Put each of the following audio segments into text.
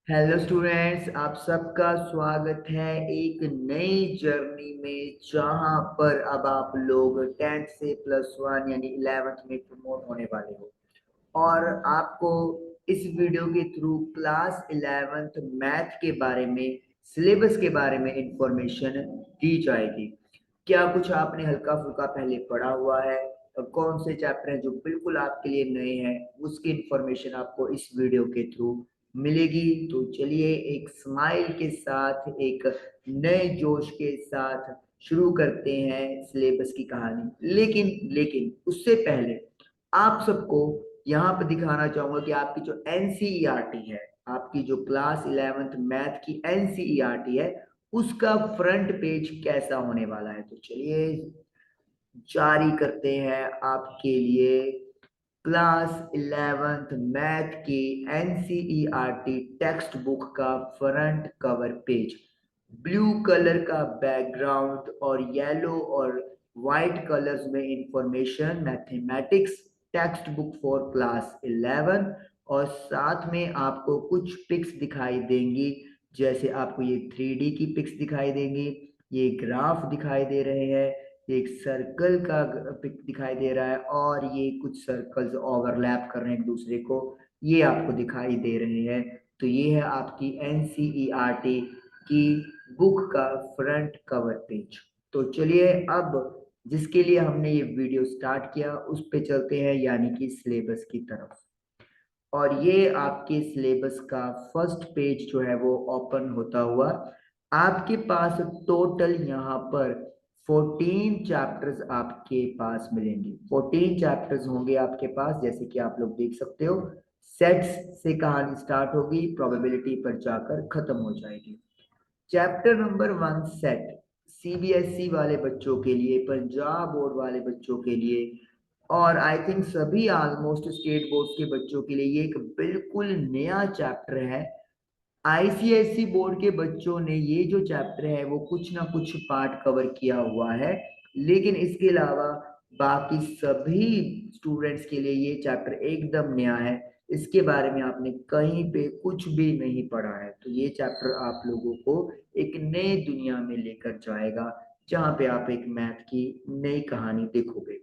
Hello students, आप सबका स्वागत है एक नई जर्नी में जहां पर अब आप लोग 10th से +1 यानी 11th में प्रमोट होने वाले हो। और आपको इस वीडियो के थ्रू क्लास 11th मैथ के बारे में, सिलेबस के बारे में इंफॉर्मेशन दी जाएगी। क्या कुछ आपने हल्का फुल्का पहले पढ़ा हुआ है और कौन से चैप्टर हैं जो बिल्कुल आपके लिए नए हैं, उसकी इंफॉर्मेशन आपको इस वीडियो के थ्रू मिलेगी। तो चलिए एक स्माइल के साथ, एक नए जोश के साथ शुरू करते हैं सिलेबस की कहानी। लेकिन उससे पहले आप सबको यहाँ पे दिखाना चाहूंगा कि आपकी जो एनसीईआरटी है, आपकी जो क्लास 11th मैथ की एनसीईआरटी है, उसका फ्रंट पेज कैसा होने वाला है। तो चलिए जारी करते हैं आपके लिए क्लास 11th मैथ की एनसीईआरटी टेक्स्ट बुक का front cover page. Blue colour का बैकग्राउंड और येलो और व्हाइट कलर्स में information, mathematics text book for class 11। और साथ में आपको कुछ पिक्स दिखाई देंगी, जैसे आपको ये 3D की पिक्स दिखाई देंगी, ये ग्राफ दिखाई दे रहे हैं, एक सर्कल का पिक दिखाई दे रहा है और ये कुछ सर्कल्स ओवरलैप कर रहे हैं एक दूसरे को, ये आपको दिखाई दे रहे हैं। तो ये है आपकी एनसीईआरटी की बुक का फ्रंट कवर पेज। तो चलिए अब जिसके लिए हमने ये वीडियो स्टार्ट किया उस पे चलते हैं, यानी कि सिलेबस की तरफ। और ये आपके सिलेबस का फर्स्ट पेज जो है वो ओपन होता हुआ आपके पास टोटल यहाँ पर 14 चैप्टर्स आपके पास मिलेंगे। 14 चैप्टर्स होंगे आपके पास, जैसे कि आप लोग देख सकते हो। सेट्स से कहानी स्टार्ट होगी, प्रोबेबिलिटी पर जाकर खत्म हो जाएगी। चैप्टर नंबर 1 सेट, सीबीएसई वाले बच्चों के लिए, पंजाब बोर्ड वाले बच्चों के लिए और आई थिंक सभी ऑलमोस्ट स्टेट बोर्ड के बच्चों के लिए ये एक बिल्कुल नया चैप्टर है। आईसीएसई बोर्ड के बच्चों ने ये जो चैप्टर है वो कुछ ना कुछ पार्ट कवर किया हुआ है, लेकिन इसके अलावा बाकी सभी स्टूडेंट्स के लिए ये चैप्टर एकदम नया है। इसके बारे में आपने कहीं पे कुछ भी नहीं पढ़ा है। तो ये चैप्टर आप लोगों को एक नए दुनिया में लेकर जाएगा, जहाँ पे आप एक मैथ की नई कहानी देखोगे।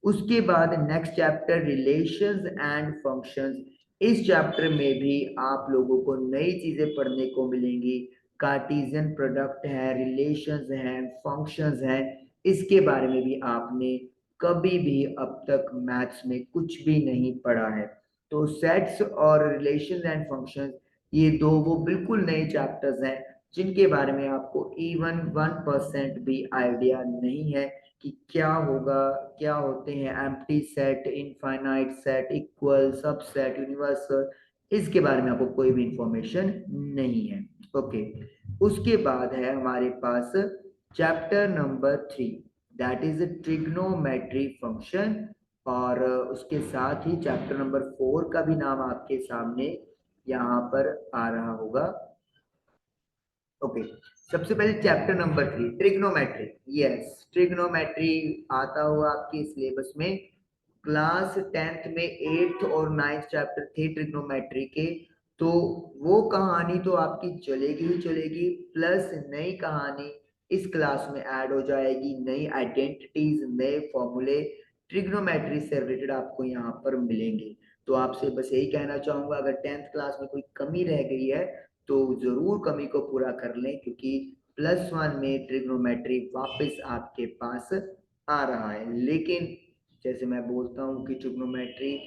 उसके बाद next chapter relations and functions. इस चैप्टर में भी आप लोगों को नई चीजें पढ़ने को मिलेंगी। कार्टेशियन प्रोडक्ट है, रिलेशंस हैं, फंक्शंस हैं, इसके बारे में भी आपने कभी भी अब तक मैथ्स में कुछ भी नहीं पढ़ा है। तो सेट्स और रिलेशंस एंड फंक्शंस, ये दो वो बिल्कुल नए चैप्टर्स हैं जिनके बारे में आपको इवन 1% भी आइडिया नहीं है कि क्या होगा, क्या होते हैं empty set, infinite set, equal, subset, universal, इसके बारे में आपको कोई भी इंफॉर्मेशन नहीं है। ओके, उसके बाद है हमारे पास chapter number 3, that is trigonometry function. और उसके साथ ही चैप्टर नंबर 4 का भी नाम आपके सामने यहाँ पर आ रहा होगा। ओके, सबसे पहले chapter number 3 trigonometry. Yes, trigonometry आता हुआ आपके सिलेबस में। क्लास 10th में 8th और 9th चैप्टर थे ट्रिग्नोमेट्री के। तो वो कहानी तो आपकी चलेगी ही चलेगी, प्लस नई कहानी इस क्लास में ऐड हो जाएगी। नई आइडेंटिटीज, नए फॉर्मूले ट्रिग्नोमेट्री से रिलेटेड आपको यहाँ पर मिलेंगे। तो आपसे बस यही कहना चाहूंगा, अगर 10th क्लास में कोई कमी रह गई है तो जरूर कमी को पूरा कर लें, क्योंकि +1 में ट्रिग्नोमेट्री वापस आपके पास आ रहा है। लेकिन जैसे मैं बोलता हूँ कि ट्रिग्नोमेट्री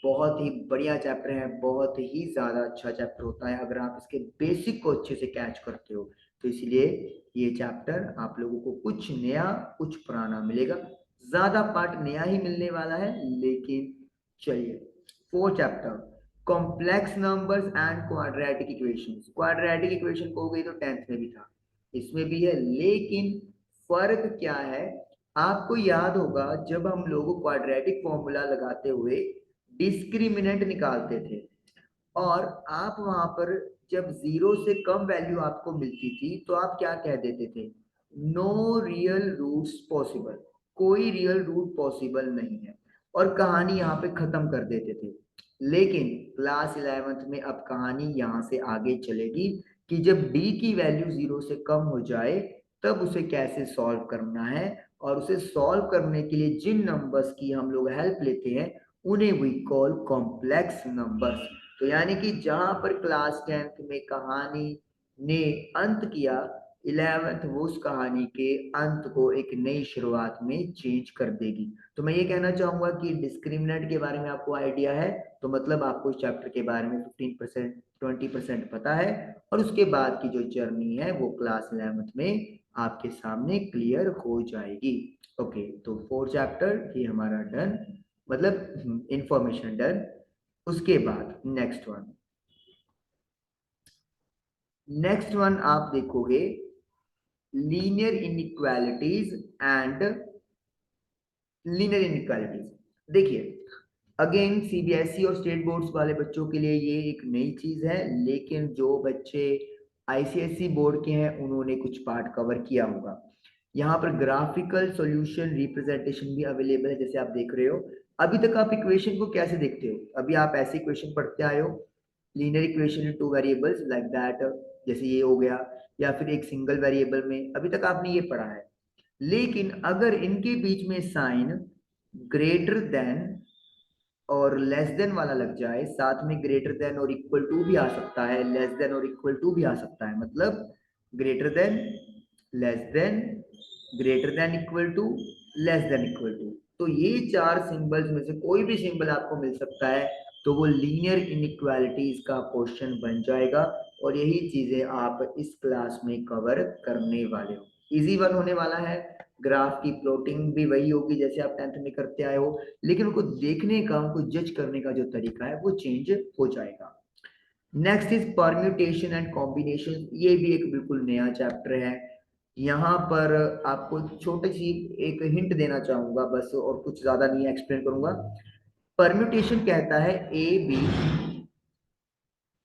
बहुत ही बढ़िया चैप्टर है, बहुत ही ज्यादा अच्छा चैप्टर होता है अगर आप इसके बेसिक को अच्छे से कैच करते हो। तो इसलिए ये चैप्टर आप लोगों को कुछ नया कुछ पुराना मिलेगा, ज्यादा पार्ट नया ही मिलने वाला है। लेकिन चलिए, 4 chapter complex numbers and quadratic equations. Quadratic equation को हो गई तो 10th में भी था, इसमें भी है, लेकिन फर्क क्या है, आपको याद होगा जब हम लोग क्वाड्रेटिक फॉर्मूला लगाते हुए डिस्क्रिमिनेंट निकालते थे और आप वहां पर जब 0 से कम वैल्यू आपको मिलती थी तो आप क्या कह देते थे, नो रियल रूट्स पॉसिबल, कोई रियल रूट पॉसिबल नहीं है, और कहानी यहाँ पे खत्म कर देते थे। लेकिन क्लास 11th में अब कहानी यहाँ से आगे चलेगी कि जब d की वैल्यू 0 से कम हो जाए तब उसे कैसे सॉल्व करना है, और उसे सॉल्व करने के लिए जिन नंबर्स की हम लोग हेल्प लेते हैं उन्हें वी कॉल कॉम्प्लेक्स नंबर्स। तो यानी कि जहां पर क्लास 10th में कहानी ने अंत किया, 11th वो उस कहानी के अंत को एक नई शुरुआत में चेंज कर देगी। तो मैं ये कहना चाहूंगा कि डिस्क्रिमिनेंट के बारे में आपको आइडिया है, तो मतलब आपको इस चैप्टर के बारे में 15% 20% पता है, और उसके बाद की जो जर्नी है वो क्लास 11th में आपके सामने क्लियर हो जाएगी। ओके, तो 4 चैप्टर ये हमारा डन, मतलब इंफॉर्मेशन डन। उसके बाद नेक्स्ट वन आप देखोगे linear inequalities and linear inequalities. देखिए अगेन सीबीएसई और स्टेट बोर्ड्स वाले बच्चों के लिए ये एक नई चीज है, लेकिन जो बच्चे आईसीएसई बोर्ड के हैं उन्होंने कुछ पार्ट कवर किया होगा। यहाँ पर ग्राफिकल सॉल्यूशन रिप्रेजेंटेशन भी अवेलेबल है, जैसे आप देख रहे हो। अभी तक आप इक्वेशन को कैसे देखते हो? अभी आप ऐसे इक्वेशन पढ़ते आए हो, linear equation in two variables like that, जैसे ये हो गया, या फिर एक सिंगल वेरिएबल में, अभी तक आपने ये पढ़ा है। लेकिन अगर इनके बीच में साइन ग्रेटर देन और लेस देन वाला लग जाए, साथ में ग्रेटर देन और इक्वल टू भी आ सकता है, लेस देन और इक्वल टू भी आ सकता है, मतलब greater than, less than, greater than equal to, less than equal to. तो ये चार सिंबल्स में से कोई भी सिंबल आपको मिल सकता है, तो वो लीनियर इनइक्वालिटीज का क्वेश्चन बन जाएगा, और यही चीजें आप इस क्लास में कवर करने वाले हो। इजी वन होने वाला है, ग्राफ की प्लॉटिंग भी वही होगी जैसे आप 10th में करते आए हो, लेकिन उनको देखने का, उनको जज करने का जो तरीका है वो चेंज हो जाएगा। Next is permutation and combination, ये भी एक बिल्कुल नया चैप्टर है। यहाँ पर आपको छोटी सी एक हिंट देना चाहूंगा बस, और कुछ ज्यादा नहीं एक्सप्लेन करूंगा। परम्यूटेशन कहता है ए बी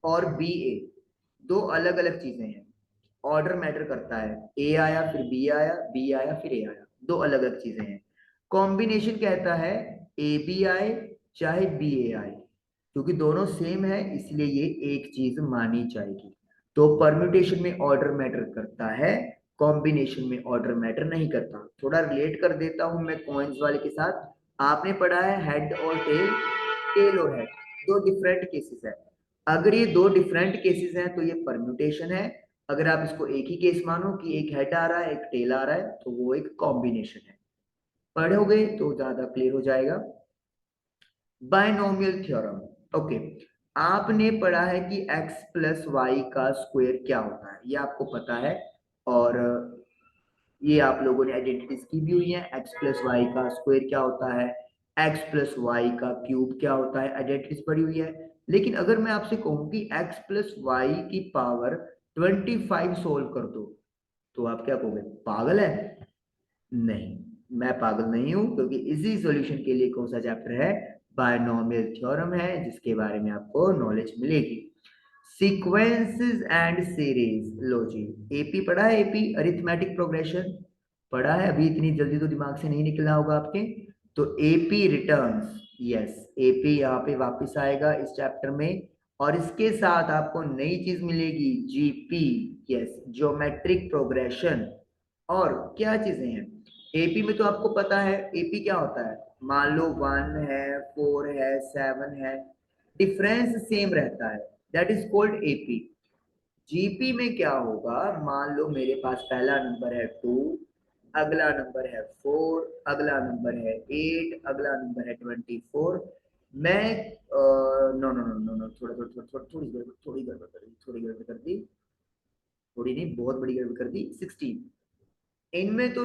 और बी ए दो अलग अलग चीजें हैं, ऑर्डर मैटर करता है, ए आया फिर बी आया, बी आया फिर ए आया, दो अलग अलग चीजें हैं। कॉम्बिनेशन कहता है ए बी आए चाहे बी ए आए, क्योंकि दोनों सेम है इसलिए ये एक चीज मानी जाएगी। तो परम्यूटेशन में ऑर्डर मैटर करता है, कॉम्बिनेशन में ऑर्डर मैटर नहीं करता। थोड़ा रिलेट कर देता हूं मैं कॉइन्स वाले के साथ। आपने पढ़ा है हेड और टेल, टेल और हेड दो डिफरेंट केसेस है। अगर ये दो डिफरेंट केसेस हैं तो ये परम्यूटेशन है। अगर आप इसको एक ही केस मानो कि एक हेड आ रहा है एक टेल आ रहा है, तो वो एक कॉम्बिनेशन है। पढ़ोगे तो ज्यादा क्लियर हो जाएगा। बायनोमियल थ्योरम, ओके, आपने पढ़ा है कि x प्लस वाई का स्क्वायर क्या होता है, ये आपको पता है, और ये आप लोगों ने आइडेंटिटीज की भी हुई है। x प्लस वाई का स्क्वायर क्या होता है, x प्लस वाई का क्यूब क्या होता है, आइडेंटिटीज पढ़ी हुई है। लेकिन अगर मैं आपसे कहूं कि x प्लस वाई की पावर 25 सोल्व कर दो, तो आप क्या कहोगे, पागल है? नहीं, मैं पागल नहीं हूं, क्योंकि इसी सॉल्यूशन के लिए कौन सा चैप्टर है, बायनोमियल थ्योरम है, जिसके बारे में आपको नॉलेज मिलेगी। सीक्वेंसेस एंड सीरीज, लो जी, एपी पढ़ा है, एपी अरिथमेटिक प्रोग्रेशन पढ़ा है, अभी इतनी जल्दी तो दिमाग से नहीं निकला होगा आपके। तो एपी रिटर्न्स, यस, एपी यहाँ पे वापस आएगा इस चैप्टर में, और इसके साथ आपको नई चीज मिलेगी जीपी, यस, ज्योमेट्रिक प्रोग्रेशन। और क्या चीजें हैं एपी में, तो आपको पता है एपी क्या होता है। मान लो 1 है, 4 है, 7 है, डिफरेंस सेम रहता है, that is called AP. GP में क्या होगा, मान लो मेरे पास पहला नंबर है 2, अगला नंबर है 4, अगला नंबर है 8, अगला नंबर है 24। मैं no no no no no, थोड़ा थोड़ा थोड़ा थोड़ा थोड़ी गड़बड़ कर दी, थोड़ी गड़बड़ कर दी, थोड़ी नहीं बहुत बड़ी गड़बड़ कर दी, 16। इनमें तो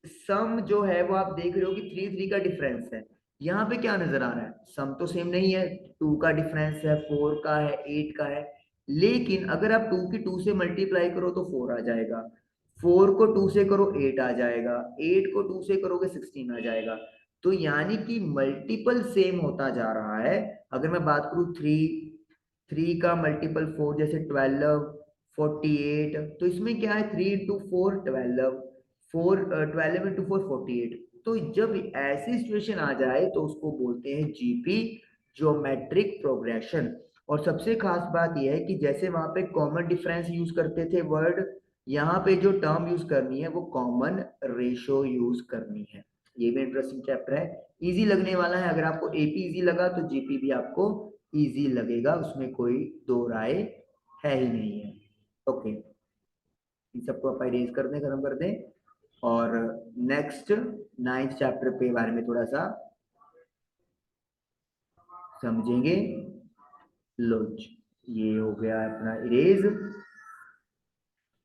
सम जो है वो आप देख रहे हो कि 3 3 का डिफरेंस है। यहाँ पे क्या नजर आ रहा है, सम तो सेम नहीं है, 2 का डिफरेंस है, 4 का है, 8 का है। लेकिन अगर आप 2 की 2 से मल्टीप्लाई करो तो 4 आ जाएगा, 4 को 2 से करो 8 आ जाएगा, 8 को 2 से करोगे 16 आ जाएगा। तो यानी कि मल्टीपल सेम होता जा रहा है। अगर मैं बात करूँ 3 का मल्टीपल 4, जैसे 12, 48, तो इसमें क्या है, 3 इंटू 4 12, 12 इंटू 4 48। तो जब ऐसी सिचुएशन आ जाए तो उसको बोलते हैं जीपी, ज्योमेट्रिक प्रोग्रेशन। और सबसे खास बात यह है कि जैसे वहां पे कॉमन डिफरेंस यूज करते थे वर्ड, यहाँ पे जो टर्म यूज करनी है वो कॉमन रेशो यूज करनी है। ये भी इंटरेस्टिंग चैप्टर है, इजी लगने वाला है। अगर आपको एपी इजी लगा तो जीपी भी आपको इजी लगेगा, उसमें कोई दो राय है ही नहीं है। ओके, इन सबको आप इरेज कर दें, खत्म कर दें। और नेक्स्ट 9th चैप्टर के बारे में थोड़ा सा समझेंगे। लो जी, ये हो गया अपना इरेज।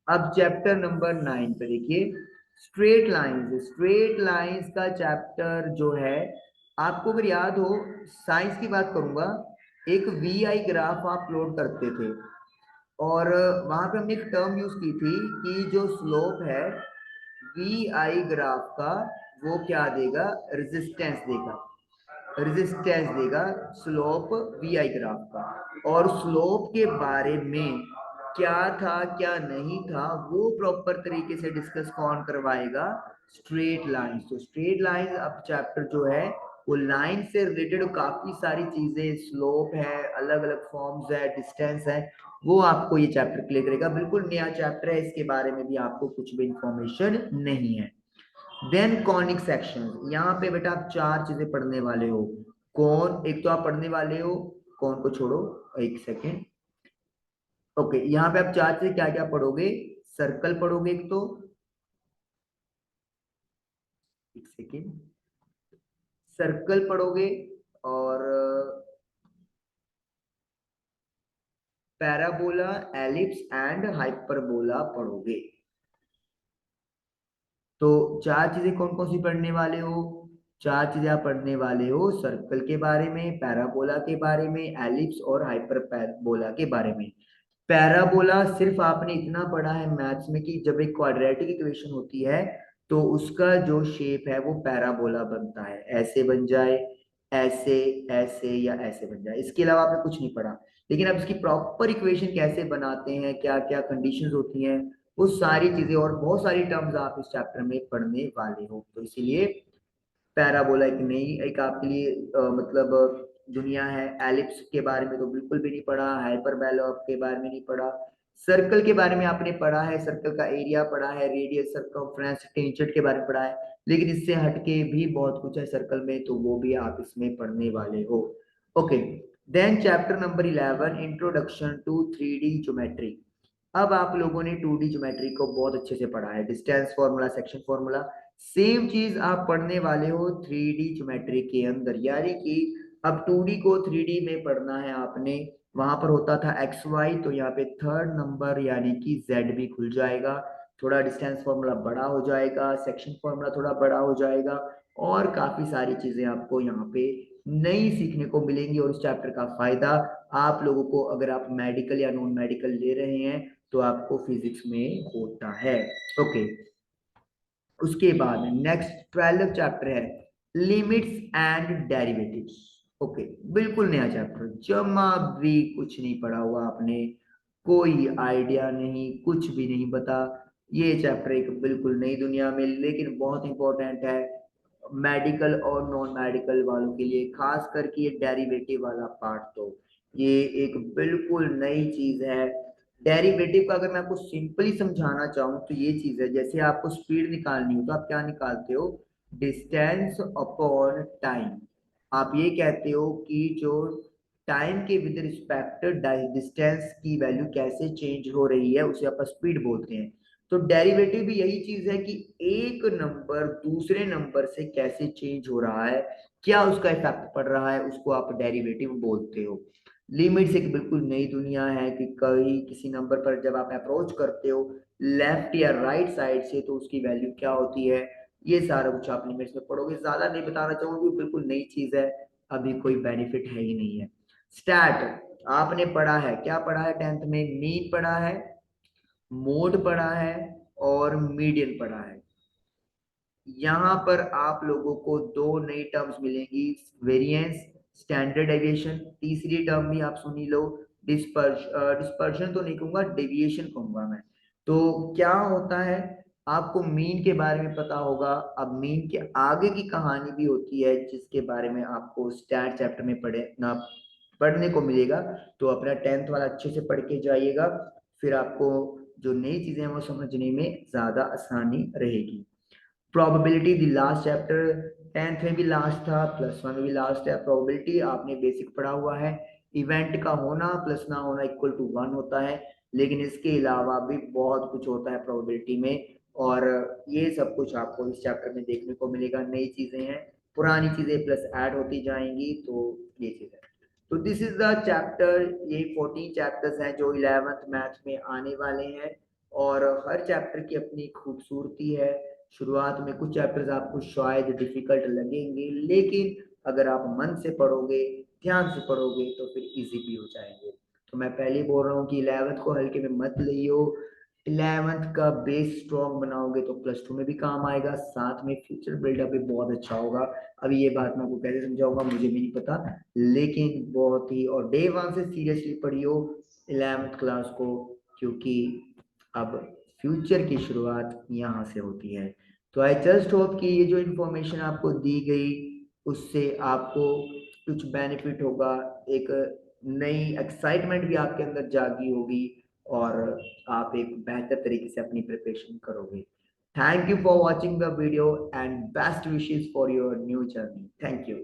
अब चैप्टर नंबर 9 पे देखिए, स्ट्रेट लाइंस। स्ट्रेट लाइंस का चैप्टर जो है, आपको अगर याद हो, साइंस की बात करूंगा, एक वी आई ग्राफ आप प्लॉट करते थे और वहां पे हमने एक टर्म यूज की थी कि जो स्लोप है वी आई ग्राफ का वो क्या देगा, रेजिस्टेंस देगा। रेजिस्टेंस देगा स्लोप वी आई ग्राफ का। और स्लोप के बारे में क्या था क्या नहीं था वो प्रॉपर तरीके से डिस्कस कौन करवाएगा, स्ट्रेट लाइन। तो स्ट्रेट लाइन अब चैप्टर जो है वो लाइन से रिलेटेड काफी सारी चीजें, स्लोप है, अलग अलग फॉर्म्स है, डिस्टेंस है, वो आपको ये चैप्टर क्लियर करेगा। बिल्कुल नया चैप्टर है, इसके बारे में भी आपको कुछ भी इंफॉर्मेशन नहीं है। देन कॉनिक सेक्शन, यहाँ पे बेटा आप चार चीजें पढ़ने वाले हो। कौन, एक तो आप पढ़ने वाले हो, कौन को छोड़ो, एक सेकेंड। ओके, यहाँ पे आप चार चीजें क्या क्या पढ़ोगे, सर्कल पढ़ोगे एक तो, एक सेकेंड, सर्कल पढ़ोगे और पैराबोला, एलिप्स एंड हाइपरबोला पढ़ोगे। तो चार चीजें कौन कौन सी पढ़ने वाले हो, चार चीजें आप पढ़ने वाले हो, सर्कल के बारे में, पैराबोला के बारे में, एलिप्स और हाइपरबोला के बारे में। पैराबोला सिर्फ आपने इतना पढ़ा है मैथ्स में कि जब एक क्वाड्रेटिक इक्वेशन होती है तो उसका जो शेप है वो पैराबोला बनता है, ऐसे बन जाए, ऐसे, ऐसे या ऐसे बन जाए। इसके अलावा आपने कुछ नहीं पढ़ा। लेकिन अब इसकी प्रॉपर इक्वेशन कैसे बनाते हैं, क्या क्या कंडीशंस होती हैं, वो सारी चीजें और बहुत सारी टर्म्स आप इस चैप्टर में पढ़ने वाले हो। तो इसीलिए पैराबोला एक नई, एक आपके लिए मतलब दुनिया है। एलिप्स के बारे में तो बिल्कुल भी नहीं पढ़ा, हाइपरबोला के बारे में नहीं पढ़ा। सर्कल के बारे में आपने पढ़ा है, सर्कल का एरिया पढ़ा है, रेडियस, सर्कमफ्रेंस, टेंजेंट के बारे में पढ़ा है, लेकिन इससे हटके भी बहुत कुछ है सर्कल में, तो वो भी आप इसमें पढ़ने वाले हो। Okay, then chapter number 11, introduction to 3D geometry. अब आप लोगों ने 2D ज्योमेट्री को बहुत अच्छे से पढ़ा है, distance formula, section formula, same चीज आप पढ़ने वाले हो 3D ज्योमेट्री के अंदर। यानी कि अब 2D को 3D में पढ़ना है आपने। वहां पर होता था एक्स वाई, तो यहाँ पे थर्ड नंबर यानी कि जेड भी खुल जाएगा, थोड़ा डिस्टेंस फॉर्मूला बड़ा हो जाएगा, सेक्शन फॉर्मूला थोड़ा बड़ा हो जाएगा, और काफी सारी चीजें आपको यहाँ पे नई सीखने को मिलेंगी। और इस चैप्टर का फायदा आप लोगों को, अगर आप मेडिकल या नॉन मेडिकल ले रहे हैं, तो आपको फिजिक्स में होता है। ओके, उसके बाद नेक्स्ट 12 चैप्टर है लिमिट्स एंड डेरिवेटिव्स। ओके, बिल्कुल नया चैप्टर, जमा भी कुछ नहीं पढ़ा हुआ आपने, कोई आइडिया नहीं, कुछ भी नहीं पता। ये चैप्टर एक बिल्कुल नई दुनिया में, लेकिन बहुत इंपॉर्टेंट है मेडिकल और नॉन मेडिकल वालों के लिए, खास करके ये डेरिवेटिव वाला पार्ट। तो ये एक बिल्कुल नई चीज है। डेरिवेटिव का अगर मैं आपको सिंपली समझाना चाहूँ तो ये चीज है, जैसे आपको स्पीड निकालनी हो तो आप क्या निकालते हो, डिस्टेंस अपॉन टाइम। आप ये कहते हो कि जो टाइम के विद रिस्पेक्ट डिस्टेंस की वैल्यू कैसे चेंज हो रही है उसे आप स्पीड बोलते हैं। तो डेरिवेटिव भी यही चीज है कि एक नंबर दूसरे नंबर से कैसे चेंज हो रहा है, क्या उसका इफेक्ट पड़ रहा है, उसको आप डेरिवेटिव बोलते हो। लिमिट्स एक बिल्कुल नई दुनिया है कि कहीं किसी नंबर पर जब आप अप्रोच करते हो लेफ्ट या राइट साइड से तो उसकी वैल्यू क्या होती है, ये सारा कुछ आप लिमिट्स में पढ़ोगे। ज्यादा नहीं बताना चाहूंगी, बिल्कुल नई चीज है, अभी कोई बेनिफिट है ही नहीं है। स्टैट आपने पढ़ा है, क्या पढ़ा है 10th में, मीन पढ़ा है, मोड पढ़ा है और मीडियन पढ़ा है। यहाँ पर आप लोगों को दो नई टर्म्स मिलेंगी, वेरिएंस, स्टैंडर्ड डेविएशन। तीसरी टर्म भी आप सुनी लो, डिस्पर्शन तो नहीं कहूंगा, डेविएशन कहूंगा मैं। तो क्या होता है, आपको मीन के बारे में पता होगा। अब मीन के आगे की कहानी भी होती है जिसके बारे में आपको स्टैट चैप्टर में पढ़ने को मिलेगा। तो अपना 10th वाला अच्छे से पढ़ के जाइएगा, फिर आपको जो नई चीजें हैं वो समझने में ज्यादा आसानी रहेगी। Probability the last chapter, 10th में भी लास्ट था, +1 में भी लास्ट है। प्रोबेबिलिटी आपने बेसिक पढ़ा हुआ है, इवेंट का होना प्लस ना होना इक्वल टू 1 होता है, लेकिन इसके अलावा भी बहुत कुछ होता है प्रोबेबिलिटी में, और ये सब कुछ आपको इस चैप्टर में देखने को मिलेगा। नई चीजें हैं, पुरानी चीजें प्लस ऐड होती जाएंगी, तो ये चीज है। तो दिस इज द चैप्टर, ये 14 चैप्टर्स हैं जो 11th मैथ में आने वाले हैं, और हर चैप्टर की अपनी खूबसूरती है। शुरुआत में कुछ चैप्टर्स आपको शायद डिफिकल्ट लगेंगे, लेकिन अगर आप मन से पढ़ोगे, ध्यान से पढ़ोगे, तो फिर इजी भी हो जाएंगे। तो मैं पहले ही बोल रहा हूँ कि 11th को हल्के में मत लियो। 11th का बेस स्ट्रॉन्ग बनाओगे तो +2 में भी काम आएगा, साथ में फ्यूचर बिल्डअप भी बहुत अच्छा होगा। अभी ये बात मैं आपको कैसे समझाऊंगा मुझे भी नहीं पता, लेकिन बहुत ही, और डे 1 से सीरियसली पढ़ियो 11th क्लास को, क्योंकि अब फ्यूचर की शुरुआत यहाँ से होती है। तो आई जस्ट होप कि ये जो इन्फॉर्मेशन आपको दी गई उससे आपको कुछ बेनिफिट होगा, एक नई एक्साइटमेंट भी आपके अंदर जागी होगी, और आप एक बेहतर तरीके से अपनी प्रिपरेशन करोगे। Thank you for watching the video and best wishes for your new journey. Thank you.